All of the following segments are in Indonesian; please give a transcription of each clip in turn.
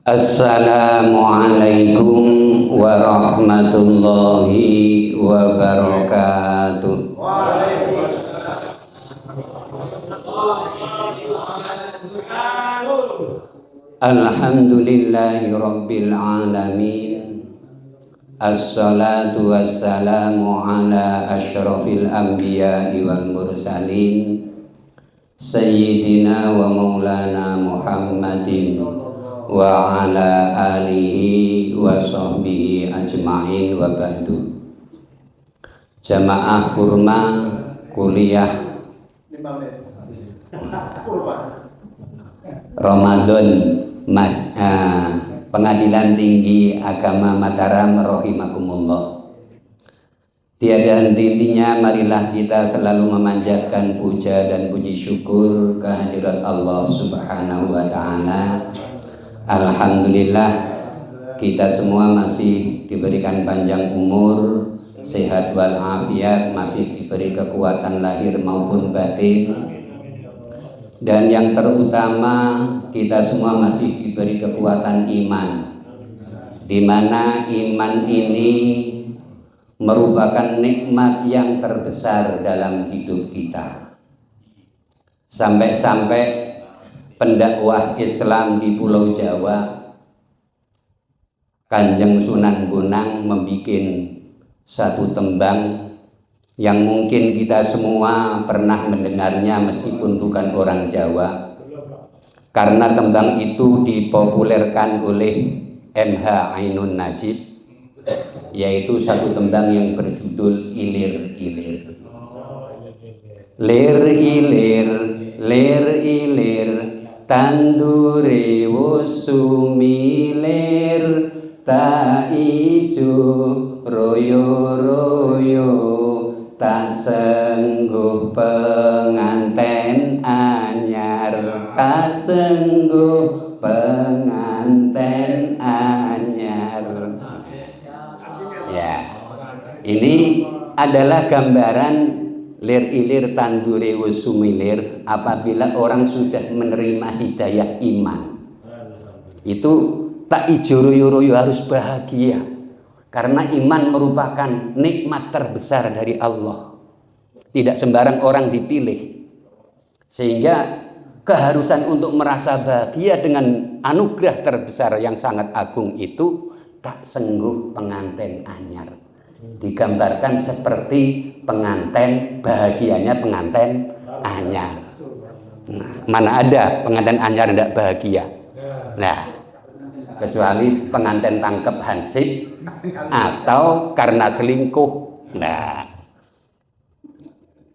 Assalamualaikum warahmatullahi wabarakatuh. Alhamdulillahi rabbil alamin. Assalatu wassalamu ala asyrafil anbiya'i wal mursalin Sayyidina wa maulana Muhammadin wa ala alihi wa sahbihi ajma'in wa ba'du. Jamaah kurma kuliah Ramadan Pengadilan Tinggi Agama Mataram rahimakumullah. Tiada henti-hentinya marilah kita selalu memanjatkan puja dan puji syukur kehadirat Allah Subhanahu wa taala. Alhamdulillah kita semua masih diberikan panjang umur, sehat walafiat, masih diberi kekuatan lahir maupun batin. Dan yang terutama kita semua masih diberi kekuatan iman, di mana iman ini merupakan nikmat yang terbesar dalam hidup kita. Sampai-sampai pendakwah Islam di Pulau Jawa, Kanjeng Sunan Bonang membuat satu tembang yang mungkin kita semua pernah mendengarnya meskipun bukan orang Jawa, karena tembang itu dipopulerkan oleh MH Ainun Najib, yaitu satu tembang yang berjudul Ilir-Ilir. Lir-ilir, lir-ilir, tandure wus sumilir, tak ijo royo-royo, tak sengguh penganten anyar, tak sengguh penganten anyar. Ya, ini adalah gambaran lir-ilir tandure wasumilir apabila orang sudah menerima hidayah iman. Itu tak ijo royo-royo, harus bahagia, karena iman merupakan nikmat terbesar dari Allah. Tidak sembarang orang dipilih, sehingga keharusan untuk merasa bahagia dengan anugerah terbesar yang sangat agung itu tak sengguh penganten anyar. Digambarkan seperti penganten, bahagianya penganten anyar. Nah, mana ada penganten anyar tidak bahagia? Nah, kecuali penganten tangkep hansip atau karena selingkuh. Nah,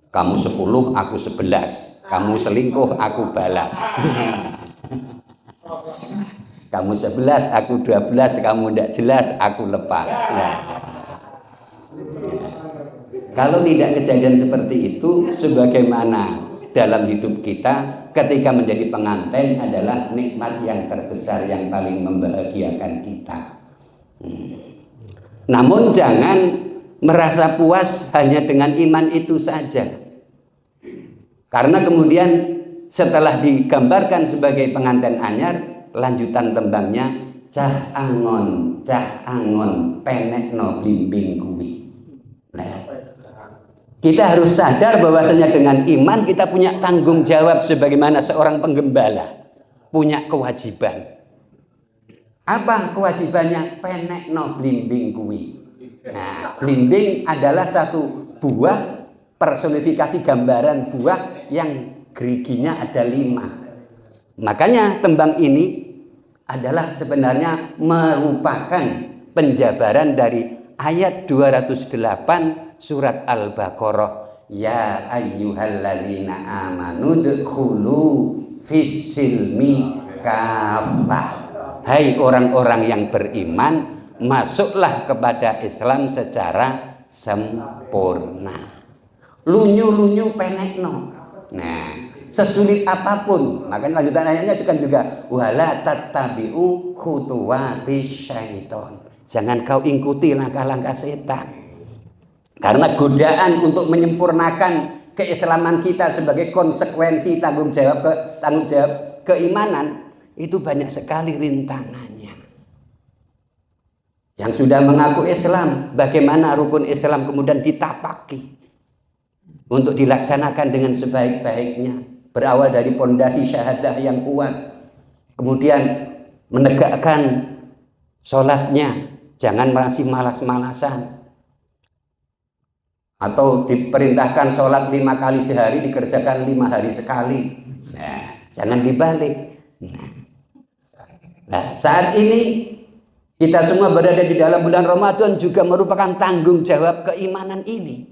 kamu 10, aku 11. Kamu selingkuh, aku balas. Kamu 11, aku 12. Kamu tidak jelas, aku lepas. Nah, kalau tidak kejadian seperti itu, sebagaimana dalam hidup kita, ketika menjadi pengantin adalah nikmat yang terbesar yang paling membahagiakan kita. Namun jangan merasa puas hanya dengan iman itu saja, karena kemudian setelah digambarkan sebagai pengantin anyar, lanjutan tembangnya cah angon penekno blimbing kuwi. Nah, kita harus sadar bahwasanya dengan iman kita punya tanggung jawab sebagaimana seorang penggembala punya kewajiban. Apa kewajibannya? Penekno blimbing kuwi. Nah, blimbing adalah satu buah personifikasi gambaran buah yang geriginya ada 5. Makanya tembang ini adalah sebenarnya merupakan penjabaran dari ayat 208 surat Al-Baqarah. Ya ayyuhalladzina amanu dkhulu fis-silmi kafah. Hai orang-orang yang beriman, masuklah kepada Islam secara sempurna. Lunyu-lunyu penekno. Nah, sesulit apapun, makanya lanjutan ayatnya juga wala tattabi'u khutuwatis syaiton. Jangan kau ikuti langkah-langkah setan. Karena godaan untuk menyempurnakan keislaman kita sebagai konsekuensi tanggung jawab keimanan itu banyak sekali rintangannya. Yang sudah mengaku Islam, bagaimana rukun Islam kemudian ditapaki untuk dilaksanakan dengan sebaik-baiknya. Berawal dari pondasi syahadah yang kuat, kemudian menegakkan sholatnya, jangan masih malas-malasan. Atau diperintahkan sholat 5 kali sehari, dikerjakan 5 hari sekali. Nah, jangan dibalik. Nah, saat ini kita semua berada di dalam bulan Ramadan juga merupakan tanggung jawab keimanan ini.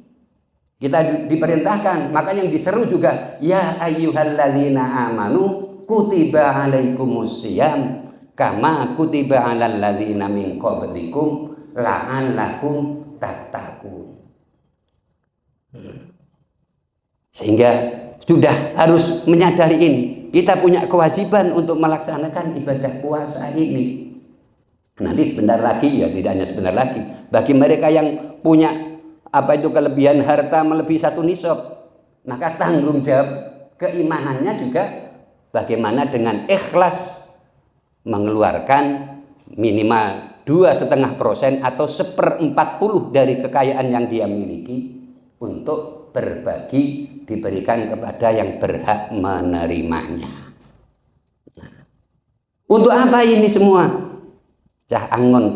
Kita diperintahkan, makanya yang diseru juga, ya ayyuhalladzina amanu kutiba alaikumusiyam kama kutiba alal ladzina min qablikum la'allakum tattaqun. Sehingga sudah harus menyadari ini. Kita punya kewajiban untuk melaksanakan ibadah puasa ini. Nanti sebentar lagi, ya tidak hanya sebentar lagi, bagi mereka yang punya kelebihan harta melebihi 1 nisab, maka tanggung jawab keimanannya juga bagaimana dengan ikhlas mengeluarkan minimal 2,5% atau 1/40 dari kekayaan yang dia miliki untuk berbagi, diberikan kepada yang berhak menerimanya. Untuk apa ini semua? Cah angon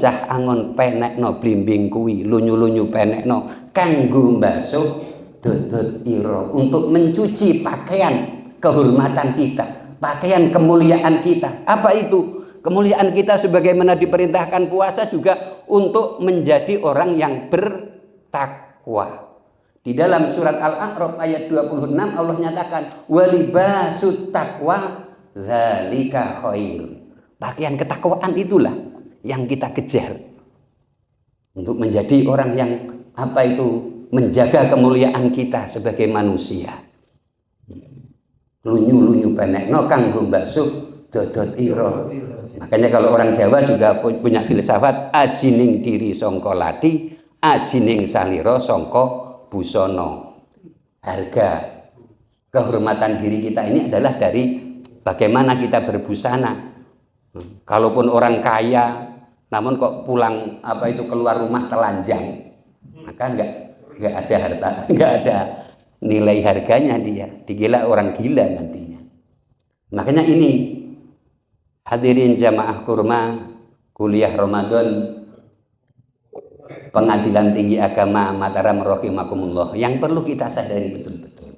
penekno blimbing kuwi, lunyu-lunyu penekno kanggo mbasuh dodot ira, untuk mencuci pakaian kehormatan kita, pakaian kemuliaan kita. Apa itu? Kemuliaan kita sebagaimana diperintahkan puasa juga untuk menjadi orang yang bertakwa. Di dalam surat Al-A'raf ayat 26 Allah nyatakan walibasut taqwa dzalika khair. Pakaian ketakwaan itulah yang kita kejar untuk menjadi orang yang menjaga kemuliaan kita sebagai manusia. Lunyu-lunyu penekno kanggo mbasuh dodot ira. Makanya kalau orang Jawa juga punya filsafat ajining diri sangka lati, ajining salira sangka busono. Harga kehormatan diri kita ini adalah dari bagaimana kita berbusana. Kalaupun orang kaya namun kok pulang keluar rumah telanjang, maka enggak ada harta, enggak ada nilai harganya, dia digila orang gila nantinya. Makanya ini hadirin jamaah kurma kuliah Ramadan Pengadilan Tinggi Agama Mataram rahimakumullah yang perlu kita sadari betul-betul.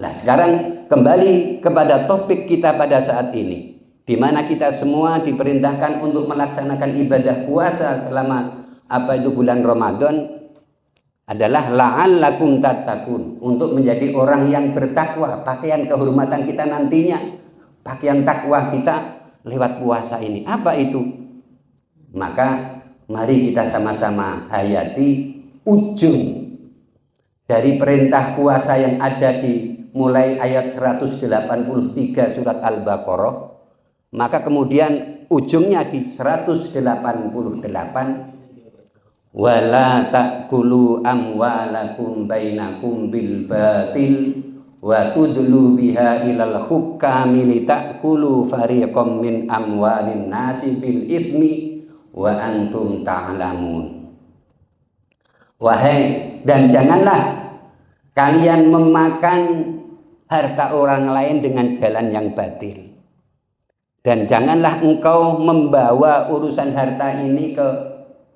Nah, sekarang kembali kepada topik kita pada saat ini, di mana kita semua diperintahkan untuk melaksanakan ibadah puasa selama bulan Ramadan adalah la'allakum tattaqun, untuk menjadi orang yang bertakwa. Pakaian kehormatan kita nantinya, pakaian takwa kita lewat puasa ini. Apa itu? Maka mari kita sama-sama hayati ujung dari perintah puasa yang ada di mulai ayat 183 surat Al-Baqarah. Maka kemudian ujungnya di 188, wala ta'kulu amwalakum bainakum bil batil wa tudlu biha ilal hukami litakulu fariqam min amwalin nasi bil ismi wa antum ta'lamun. Wahai, dan janganlah kalian memakan harta orang lain dengan jalan yang batil, dan janganlah engkau membawa urusan harta ini ke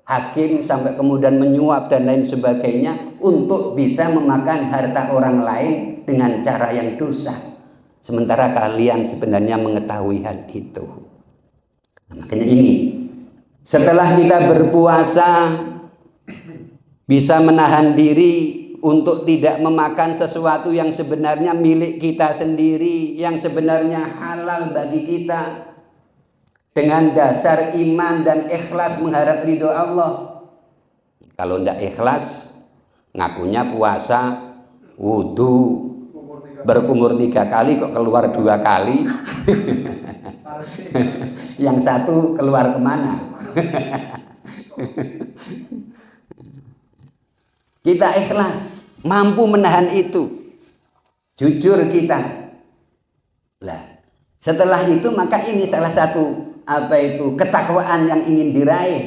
hakim sampai kemudian menyuap dan lain sebagainya untuk bisa memakan harta orang lain dengan cara yang dosa, sementara kalian sebenarnya mengetahui hal itu. Nah, makanya ini, setelah kita berpuasa bisa menahan diri untuk tidak memakan sesuatu yang sebenarnya milik kita sendiri, yang sebenarnya halal bagi kita, dengan dasar iman dan ikhlas mengharap ridho Allah. Kalau tidak ikhlas, ngakunya puasa, wudu, berkumur 3 kali kok keluar 2 kali. Yang satu keluar kemana? Kita ikhlas, mampu menahan itu, jujur kita. Lah, setelah itu maka ini salah satu ketakwaan yang ingin diraih.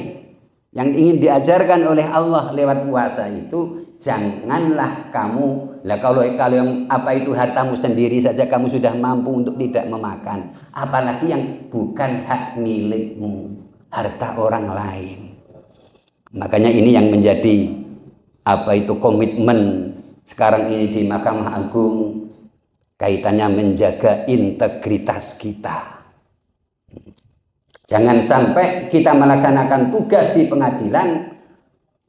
Yang ingin diajarkan oleh Allah lewat puasa itu, janganlah kamu, lah kalau yang apa itu hartamu sendiri saja kamu sudah mampu untuk tidak memakan, apalagi yang bukan hak milikmu, harta orang lain. Makanya ini yang menjadi apa itu komitmen sekarang ini di Mahkamah Agung, kaitannya menjaga integritas kita. Jangan sampai kita melaksanakan tugas di pengadilan,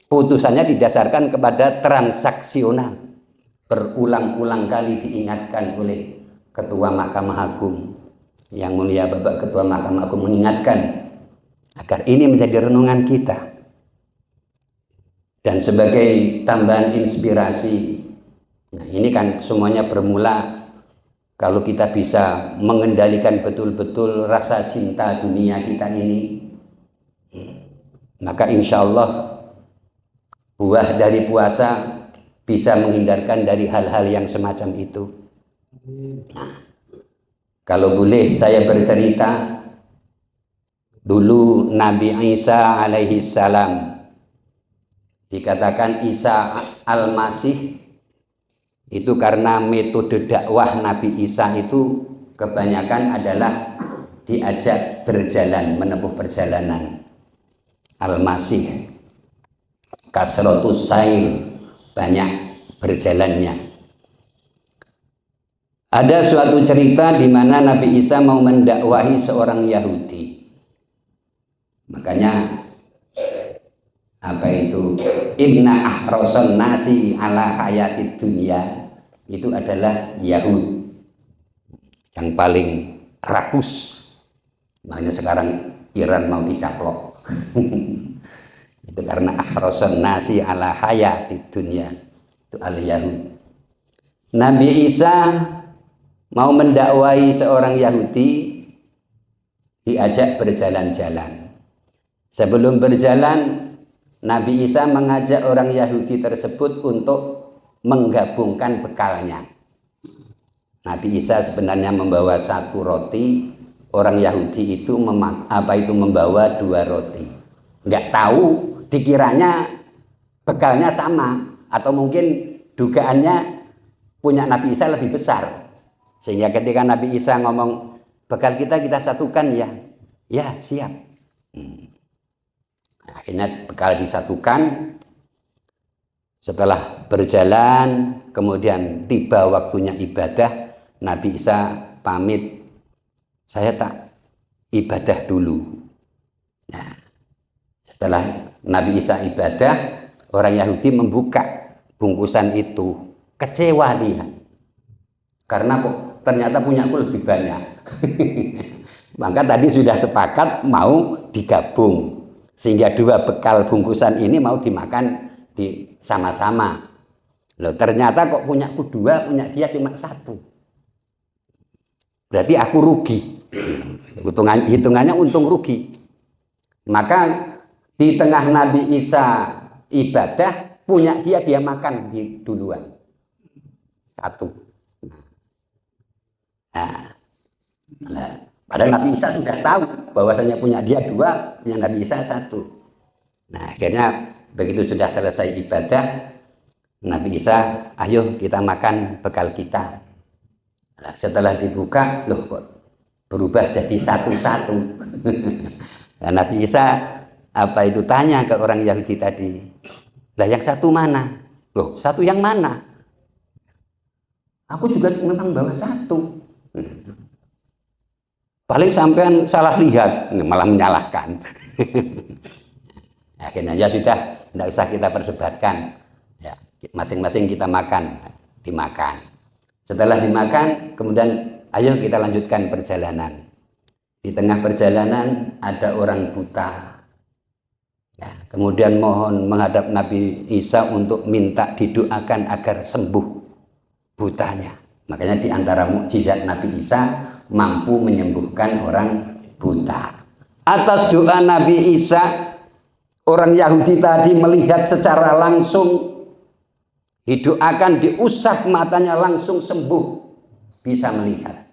putusannya didasarkan kepada transaksional. Berulang-ulang kali diingatkan oleh Ketua Mahkamah Agung. Yang mulia Bapak Ketua Mahkamah Agung mengingatkan agar ini menjadi renungan kita. Dan sebagai tambahan inspirasi, nah ini kan semuanya bermula kalau kita bisa mengendalikan betul-betul rasa cinta dunia kita ini, maka insya Allah buah dari puasa bisa menghindarkan dari hal-hal yang semacam itu. Nah, kalau boleh saya bercerita, dulu Nabi Isa alaihi salam, dikatakan Isa al-Masih, itu karena metode dakwah Nabi Isa itu kebanyakan adalah diajak berjalan, menempuh perjalanan. Al-Masih, kasratus sair, banyak berjalannya. Ada suatu cerita di mana Nabi Isa mau mendakwahi seorang Yahudi. Makanya apa itu, inna ahrasan nasi ala hayatid dunya, itu adalah Yahud yang paling rakus. Makanya sekarang Iran mau dicaplok. Itu karena ahrasan nasi ala hayatid dunya, itu al-Yahud. Nabi Isa mau mendakwahi seorang Yahudi, diajak berjalan-jalan. Sebelum berjalan, Nabi Isa mengajak orang Yahudi tersebut untuk menggabungkan bekalnya. Nabi Isa sebenarnya membawa satu roti, orang Yahudi itu membawa 2 roti. Nggak tahu, dikiranya bekalnya sama, atau mungkin dugaannya punya Nabi Isa lebih besar. Sehingga ketika Nabi Isa ngomong, bekal kita satukan ya, ya siap. Akhirnya bekal disatukan. Setelah berjalan, kemudian tiba waktunya ibadah, Nabi Isa pamit, saya tak ibadah dulu. Nah, setelah Nabi Isa ibadah, orang Yahudi membuka bungkusan itu, kecewa dia, karena kok ternyata punyaku lebih banyak. Maka tadi sudah sepakat mau digabung, sehingga 2 bekal bungkusan ini mau dimakan sama-sama. Loh, ternyata kok punyaku 2, punya dia cuma 1. Berarti aku rugi. Hitungannya untung rugi. Maka di tengah Nabi Isa ibadah, punya dia makan duluan. 1. Nah, padahal Nabi Isa sudah tahu bahwasanya punya dia 2, punya Nabi Isa 1. Nah, akhirnya begitu sudah selesai ibadah, Nabi Isa, ayo kita makan bekal kita. Nah, setelah dibuka, loh kok berubah jadi 1-1. Nah, Nabi Isa tanya ke orang Yahudi tadi, lah yang 1 mana? Loh, 1 yang mana? Aku juga memang bawa 1. Paling sampean salah lihat, malah menyalahkan. Akhirnya ya sudah, tidak usah kita perdebatkan. Ya, masing-masing kita makan, dimakan. Setelah dimakan, kemudian ayo kita lanjutkan perjalanan. Di tengah perjalanan ada orang buta. Ya, kemudian mohon menghadap Nabi Isa untuk minta didoakan agar sembuh butanya. Makanya di antara mukjizat Nabi Isa mampu menyembuhkan orang buta. Atas doa Nabi Isa, orang Yahudi tadi melihat secara langsung, didoakan, diusap matanya langsung sembuh, bisa melihat.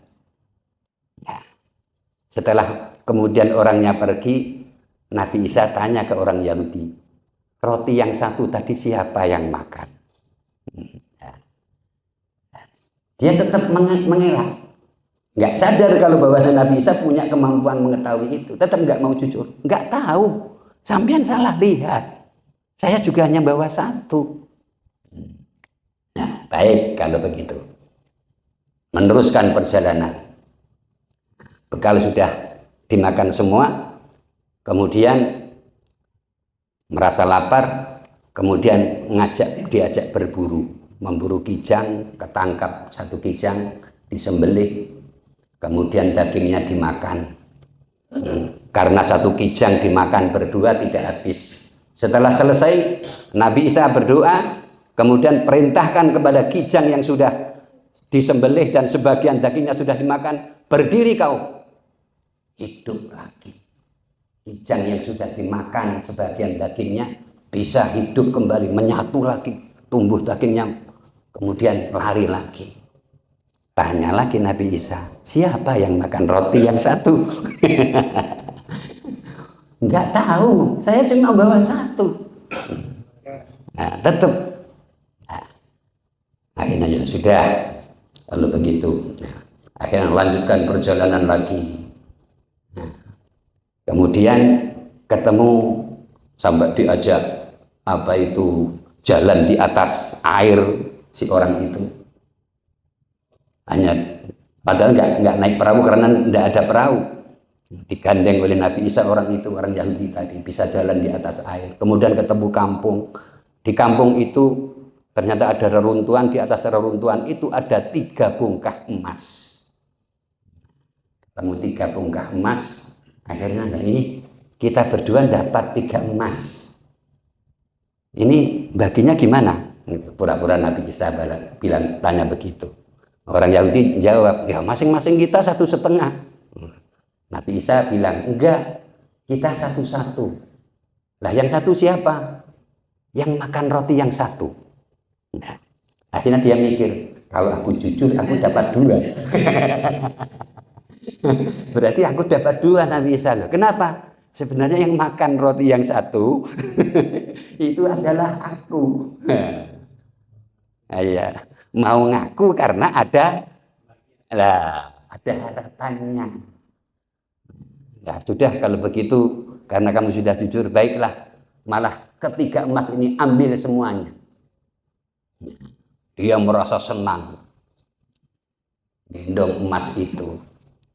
Ya. Setelah kemudian orangnya pergi, Nabi Isa tanya ke orang Yahudi, roti yang satu tadi siapa yang makan? Dia tetap mengelak. Nggak sadar kalau bahwasanya Nabi Isa punya kemampuan mengetahui itu. Tetap nggak mau jujur. Nggak tahu. Sampean salah lihat. Saya juga hanya bawa satu. Nah, baik kalau begitu. Meneruskan perjalanan. Bekal sudah dimakan semua. Kemudian merasa lapar. Kemudian diajak berburu. Memburu kijang, ketangkap satu kijang, disembelih, kemudian dagingnya dimakan. Karena satu kijang dimakan berdua tidak habis. Setelah selesai, Nabi Isa berdoa, kemudian perintahkan kepada kijang yang sudah disembelih dan sebagian dagingnya sudah dimakan, berdiri kau. Hidup lagi. Kijang yang sudah dimakan sebagian dagingnya bisa hidup kembali, menyatu lagi, tumbuh dagingnya. Kemudian lari lagi. Tanya lagi Nabi Isa, siapa yang makan roti yang satu? Enggak tahu, saya cuma bawa satu. Nah, tetap. Nah, akhirnya ya sudah. Lalu begitu. Nah, akhirnya lanjutkan perjalanan lagi. Nah, kemudian ketemu sampai diajak jalan di atas air si orang itu. Hanya padahal nggak naik perahu karena nggak ada perahu. Digandeng oleh Nabi Isa orang itu, orang Yahudi tadi, bisa jalan di atas air. Kemudian ketemu kampung. Di kampung itu ternyata ada reruntuhan. Di atas reruntuhan itu ada 3 bongkah emas. Ketemu 3 bongkah emas. Akhirnya nah ini kita berdua dapat 3 emas. Ini baginya gimana? Pura-pura Nabi Isa bilang tanya begitu. Orang Yahudi jawab, ya masing-masing kita 1,5. Nabi Isa bilang, enggak, kita 1-1. Lah yang satu siapa? Yang makan roti yang satu. Nah, akhirnya dia mikir, kalau aku jujur aku dapat 2. Berarti aku dapat 2 Nabi Isa. Kenapa? Sebenarnya yang makan roti yang satu itu adalah aku. Iya, mau ngaku karena ada harapannya. Ya sudah kalau begitu, karena kamu sudah jujur, baiklah. Malah ketiga emas ini ambil semuanya. Dia merasa senang. Gendong emas itu.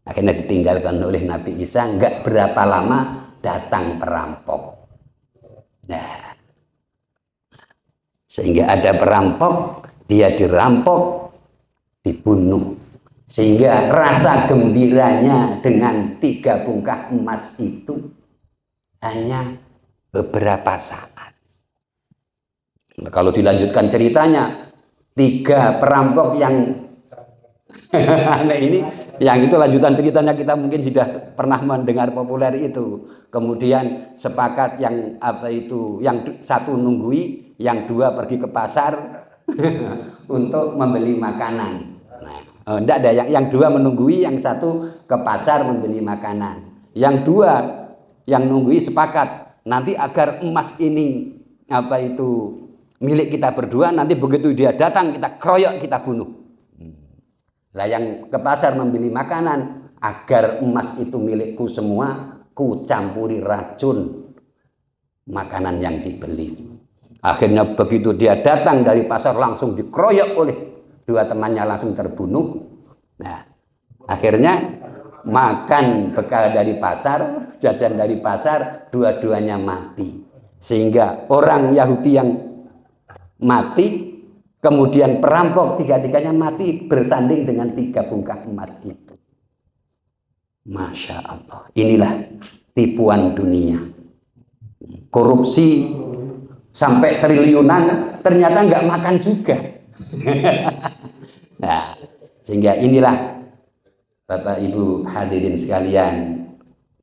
Akhirnya ditinggalkan oleh Nabi Isa. Enggak berapa lama datang perampok. Nah, sehingga ada perampok, dia dirampok, dibunuh. Sehingga rasa gembiranya dengan 3 bongkah emas itu hanya beberapa saat. Nah, kalau dilanjutkan ceritanya, 3 perampok yang nah ini, yang itu lanjutan ceritanya kita mungkin sudah pernah mendengar populer itu. Kemudian sepakat yang yang 1 nunggui, yang 2 pergi ke pasar untuk membeli makanan. Enggak ada yang 2 menunggui, yang 1 ke pasar membeli makanan. Yang 2 yang nunggui sepakat nanti agar emas ini milik kita berdua, nanti begitu dia datang kita keroyok, kita bunuh. Lah yang ke pasar membeli makanan, agar emas itu milikku semua, ku campuri racun makanan yang dibeli. Akhirnya begitu dia datang dari pasar langsung dikeroyok oleh 2 temannya, langsung terbunuh. Nah, akhirnya makan bekal dari pasar, jajan dari pasar, dua-duanya mati. Sehingga orang Yahudi yang mati, kemudian perampok 3-3-nya mati bersanding dengan 3 bongkah emas itu. Masya Allah, inilah tipuan dunia. Korupsi sampai triliunan, ternyata nggak makan juga. Nah, sehingga inilah Bapak Ibu hadirin sekalian,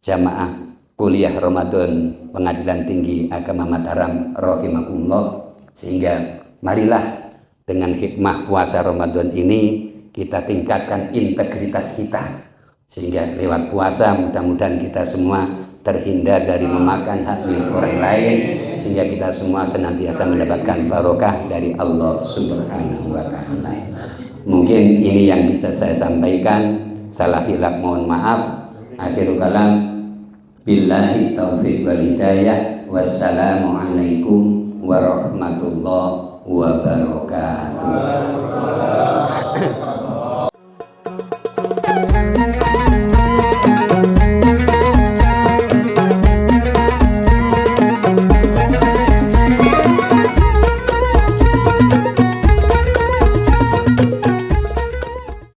jamaah kuliah Ramadan Pengadilan Tinggi Agama Mataram rahimahullah. Sehingga marilah dengan hikmah puasa Ramadan ini kita tingkatkan integritas kita, sehingga lewat puasa mudah-mudahan kita semua terhindar dari memakan hak milik orang lain, sehingga kita semua senantiasa mendapatkan barokah dari Allah Subhanahu wa Ta'ala. Mungkin ini yang bisa saya sampaikan. Salah hilaf mohon maaf. Akhirul kalam, billahi taufiq wal hidayah. Wassalamualaikum warahmatullahi wabarakatuh.